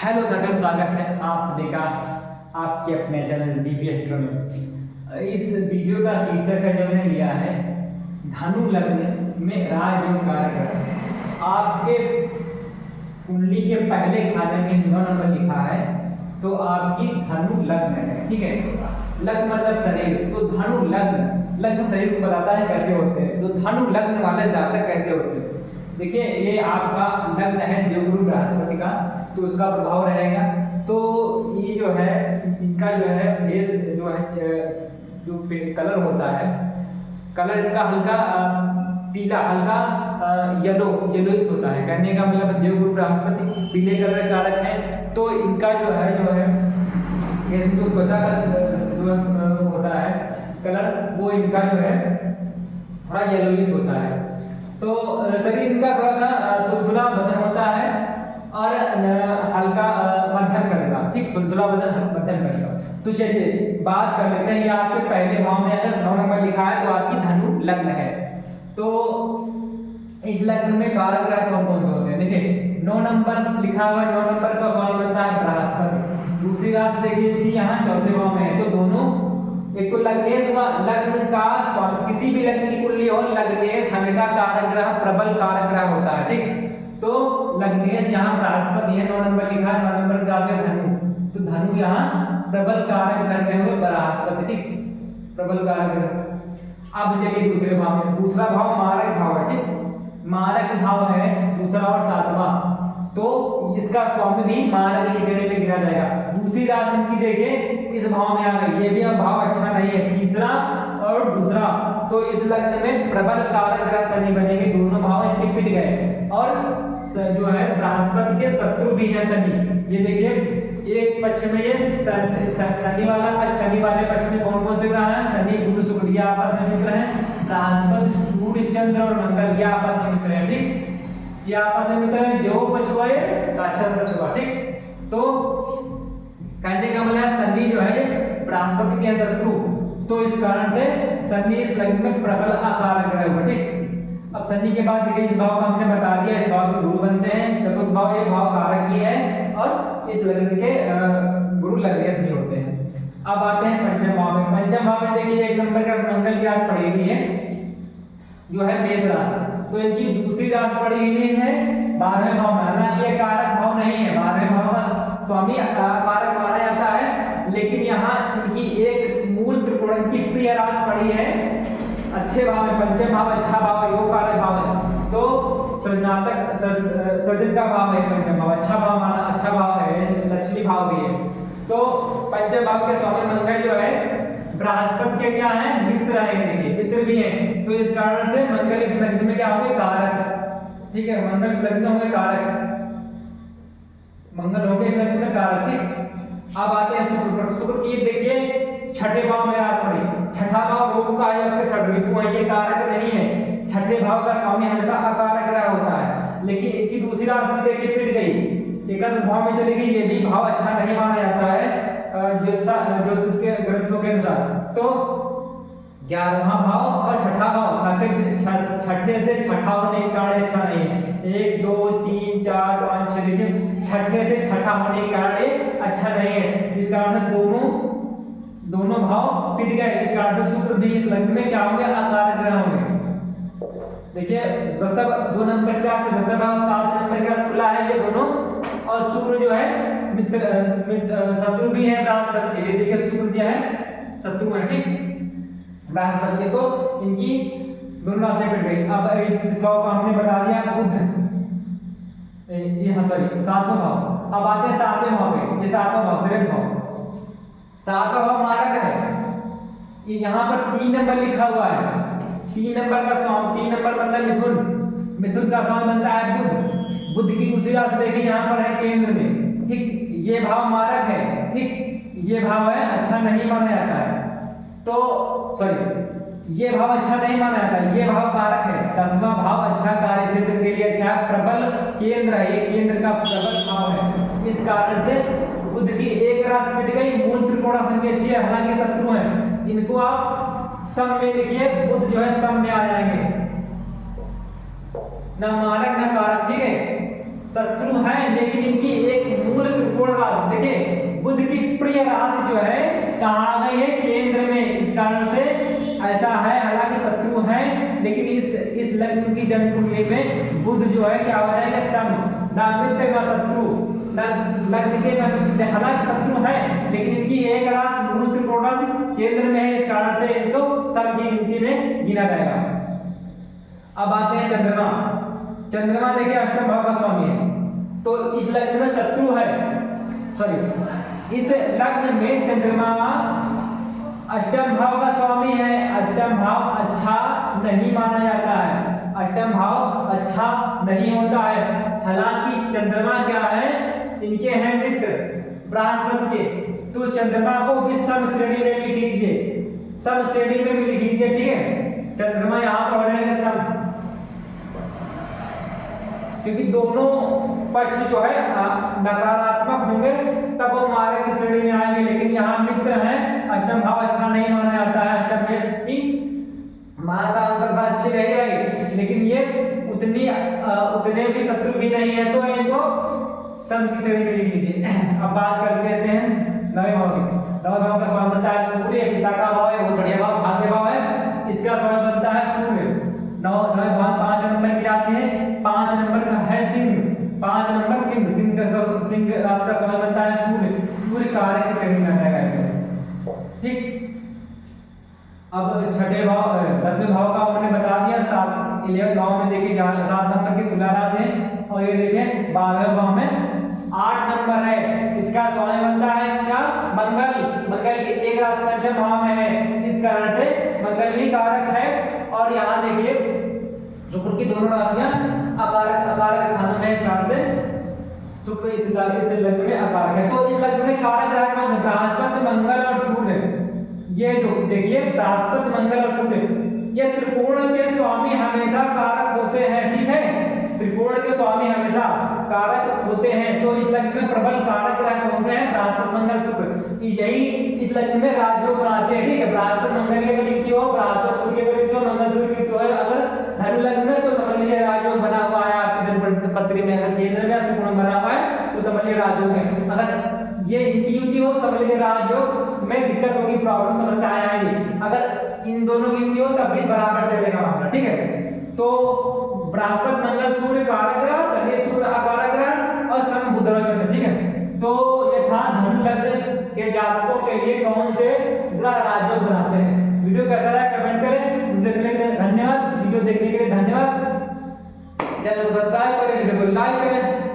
Hello sir, स्वागत है आप सभी का आपके अपने चैनल डीपी एस्ट्रो में। इस वीडियो का शीर्षक जो मैंने लिया है धनु लग्न में राज योग कारक। आपके कुंडली के पहले खाने में 9 नंबर लिखा है तो आपकी धनु लग्न है। ठीक है, लग्न मतलब शरीर, तो धनु लग्न, लग्न शरीर को बताता है कैसे होते हैं। तो धनु लग्न वाले जातक कैसे होते हैं, देखिए ये आपका लग्न है देवगुरु बृहस्पति का, तो उसका प्रभाव रहेगा। तो ये जो है इनका जो है फेस जो है जो कलर होता है, कलर का हल्का पीला, हल्का येलोइश होता है। कहने का मतलब देवगुरु बृहस्पति पीले कलर कारक है, तो इनका जो है ये जो त्वचा का जो होता है कलर, वो इनका जो है थोड़ा येलोइश होता है। तो शरीर इनका थोड़ा सा तुलतुला बदन होता है और हल्का मध्यम कद का। ठीक, तुलतुला बदन मध्यम कद का। तो चलिए बात कर लेते हैं, ये आपके पहले भाव में अगर 9 नंबर लिखा है तो आपकी धनु लग्न है। तो इस लग्न में कारक ग्रह कौन कौन से होते हैं, देखिए 9 नंबर लिखा हुआ, 9 नंबर का स्वामी बनता है बृहस्पति। दूसरी बात देखिए जी यहाँ चौथे भाव में है, तो दोनों एक तो लग्नेश लग्न का स्वामी, किसी भी लग्न की कुंडली हो, लग्नेश हमेशा कारक ग्रह प्रबल कारक ग्रह होता है। ठीक, तो लग्नेश यहाँ बृहस्पति है, 9 नंबर लिखा है, 9 नंबर का से धनु, तो धनु यहाँ प्रबल कारक ग्रह हुए बृहस्पति। ठीक, प्रबल कारक ग्रह। अब चलिए दूसरे भाव में, दूसरा भाव मारक भाव है। ठीक, मारक भाव है दूसरा और 7वां, तो इसका स्वामी भी मारक की श्रेणी में गिना जाएगा। दूसरी राशि इनकी देखिए इस भाव में आ गई, ये भी अब भाव अच्छा नहीं है, तीसरा और दूसरा। तो इस लग्न में प्रबल कारक ग्रह शनि बनेंगे, दोनों भाव इनके पिट गए। और जो है बृहस्पति के शत्रु भी है शनि। ये देखिए एक पक्ष में ये शनि वाला पक्ष, शनि वाले पक्ष में कौन कौन से ग्रह हैं, शनि बुध शुक्र, ये आपस में मित्र हैं। बृहस्पति सूर्य चंद्र और मंगल ये आपस में मित्र हैं। ठीक, ये आपस में मित्र हैं, देव पक्ष हुआ ये, राक्षस पक्ष हुआ। ठीक, तो कहने का मतलब शनि जो है बृहस्पति के शत्रु, तो इस कारण से शनि इस लग्न में प्रबल कारक ग्रह हुआ। ठीक, अब शनि के बाद देखिए इस भाव का हमने बता दिया, इस भाव के गुरु बनते हैं, चतुर्थ भाव ये भाव कारक भी है और इस लग्न के गुरु लग्नेश भी होते हैं। अब आते हैं पंचम भाव में। पंचम भाव में देखिए 1 नंबर का मंगल की राशि पड़ी हुई है जो है मेष राशि, तो इनकी दूसरी राशि पड़ी हुई है 12वें भाव में। हालांकि ये कारक भाव नहीं है, 12वें भाव का स्वामी कारक माना जाता है, लेकिन यहाँ इनकी एक मूल त्रिकोण की प्रिय राशि पड़ी है अच्छे भाव में। पंचम भाव अच्छा भाव है, योग कारक भाव है, तो सृजनात्मक सृजन का भाव है पंचम भाव, अच्छा भाव माना, अच्छा भाव है, लक्ष्मी भाव भी है। तो पंचम भाव के स्वामी मंगल जो है बृहस्पति के क्या है, मित्र है, देखिए मित्र भी है, तो इस कारण से मंगल इस लग्न में क्या होंगे, कारक। ठीक है, मंगल इस लग्न में होंगे कारक, मंगल होंगे इस लग्न में कारक। ठीक, अब आते हैं शुक्र पर। शुक्र की देखिए छठे भाव में रात पड़ी, छठा भाव रोग का है, आपके षड्रिपु है, ये कारक नहीं है। छठे भाव का स्वामी हमेशा अकारक ग्रह होता है, लेकिन इनकी दूसरी राशि देखिए पिट गई, एकादश भाव में चली गई, ये भी भाव अच्छा नहीं माना जाता है ज्योतिष के ग्रंथों के अनुसार। तो 11वां भाव और छठा भाव, छठे से छठा होने के कारण अच्छा नहीं है। 1 2 3 4 5 6 देखिए छठे से छठा होने के कारण अच्छा नहीं है, इस कारण से दोनों भाव पिट गए। इस कारण से शुक्र भी इस लग्न में क्या होंगे, अकारक ग्रह होंगे। देखिए वृषभ 2 नंबर का से वृषभ और 7 नंबर का तुला है ये दोनों, और शुक्र जो है मित्र शत्रु भी है बृहस्पति के, ये देखिए शुक्र क्या है, शत्रु है। ठीक, बृहस्पति के, तो इनकी दोनों राशि पिट गई। अब इस भाव का हमने बता दिया बुध, ये सॉरी 7वां भाव। अब आते हैं 7वें भाव पे, ये 7वां भाव, 7वां भाव, 7वां भाव मारक है। ये यहाँ पर 3 नंबर लिखा हुआ है, 3 नंबर का स्वामी, 3 नंबर मतलब मिथुन, मिथुन का स्वामी बनता है बुध। बुध की दूसरी राशि देखिए यहाँ पर है केंद्र में। ठीक, ये भाव मारक है। ठीक, ये भाव है अच्छा नहीं माना जाता है, तो सॉरी ये भाव अच्छा नहीं माना जाता है, ये भाव कारक है। 10वां भाव अच्छा कार्य क्षेत्र के लिए अच्छा प्रबल केंद्र है, ये केंद्र का प्रबल भाव है। इस कारण से बुध की एक राशि पिट गई, मूल त्रिकोणासन की अच्छी है, हालांकि शत्रु है, इनको आप सम में लिखिए, बुध जो है सम में आ जाएंगे, ना मारक ना कारक। ठीक है, शत्रु हैं, लेकिन इनकी एक मूल त्रिकोण राशि, देखिए बुध की प्रिय राशि जो है कहाँ आ गई है, केंद्र में। इस कारण से ऐसा है, हालांकि शत्रु हैं लेकिन इस लग्न की जन्म कुंडली में बुध जो है क्या हो जाएगा, सम, ना मित्र ना शत्रु, लग्न के हालांकि शत्रु है लेकिन इनकी एक राशि मूल त्रिकोण राशि केंद्र में है, इस कारण से इनको सम की गिनती में गिना जाएगा। अब आते हैं चंद्रमा। चंद्रमा देखिए अष्टम भाव का स्वामी है, तो इस लग्न में शत्रु है, सॉरी इस लग्न में चंद्रमा अष्टम भाव का स्वामी है। अष्टम भाव अच्छा नहीं माना जाता है, अष्टम भाव अच्छा नहीं होता है। हालांकि चंद्रमा क्या है, इनके हैं मित्र बृहस्पति के, तो चंद्रमा को भी सम श्रेणी में लिख लीजिए, सम श्रेणी में भी लिख लीजिए, ठीक है। चंद्रमा यहाँ पर हो जाएगा सम, क्योंकि दोनों पक्ष जो है नकारात्मक होंगे तब वो मार्ग की श्रेणी में आएंगे, लेकिन यहाँ मित्र है, अष्टम भाव अच्छा नहीं माना जाता है। अष्टम में की महासांतरता अच्छी रह जाएगी, लेकिन ये उतने भी शत्रु भी नहीं है, तो इनको सम की श्रेणी में लिख लीजिए। अब बात कर लेते हैं नवे भाव की। नवे भाव का स्वामी बनता है सूर्य, पिता का भाव है, बहुत बढ़िया भाव, भाग्य भाव है, इसका स्वामी बनता है सूर्य। नवे भाव 5 नंबर की राशि है, 5 नंबर का है सिंह, 5 नंबर सिंह, सिंह राशि का स्वामी बनता है सूर्य, सूर्य कारक की श्रेणी में आ जाएगा, ठीक। अब छठे भाव 10वें भाव का हमने बता दिया, 11 भाव में देखिए 7 नंबर की तुला राशि है, और ये देखिए 12वें भाव में 8 नंबर है, इसका स्वामी बनता है क्या, मंगल। मंगल की एक राशि पंचम भाव में है, इस कारण से मंगल भी कारक है। और यहाँ देखिए शुक्र की दोनों राशियां अकारक स्थानों में, इस कारण से शुक्र इस लग्न में अकारक है। तो इस लग्न में कारक ग्रह कौन है, बृहस्पति, मंगल और सूर्य। ये देखिए बृहस्पति, मंगल और सूर्य, ये त्रिकोण के स्वामी हमेशा कारक होते हैं, ठीक है। त्रिकोण के स्वामी हमेशा कारक होते हैं, तो इस लग्न में प्रबल कारक ग्रह कौन से हैं, बृहस्पति, मंगल, शुक्र। यही इस लग्न में राजयोग बनाते हैं, ठीक है। बृहस्पति मंगल की अगर युति हो, बृहस्पति सूर्य की युति हो, मंगल सूर्य की युति हो, अगर धनु लग्न में तो समझ लीजिए राजयोग बना हुआ है आपकी जन्म पत्री में। अगर केंद्र में त्रिकोण बना हुआ है तो समझ लीजिए राजयोग है। अगर ये इनकी युति हो समझ लीजिए राजयोग में दिक्कत होगी, प्रॉब्लम, समस्याएं आएंगी। अगर इन दोनों की युति हो तब भी बराबर चलेगा मामला, ठीक है। तो बृहस्पति, मंगल, सूर्य कारक ग्रह, शनि सूर्य अकारक ग्रह और शनि बुध और चंद्र, ठीक है। तो ये था धनु लग्न के जातकों के लिए कौन से ग्रह राजयोग बनाते हैं। वीडियो कैसा लगा कमेंट करें। देखने के लिए धन्यवाद, वीडियो देखने के लिए धन्यवाद। चैनल को सब्सक्राइब करें, वीडियो को लाइक करें।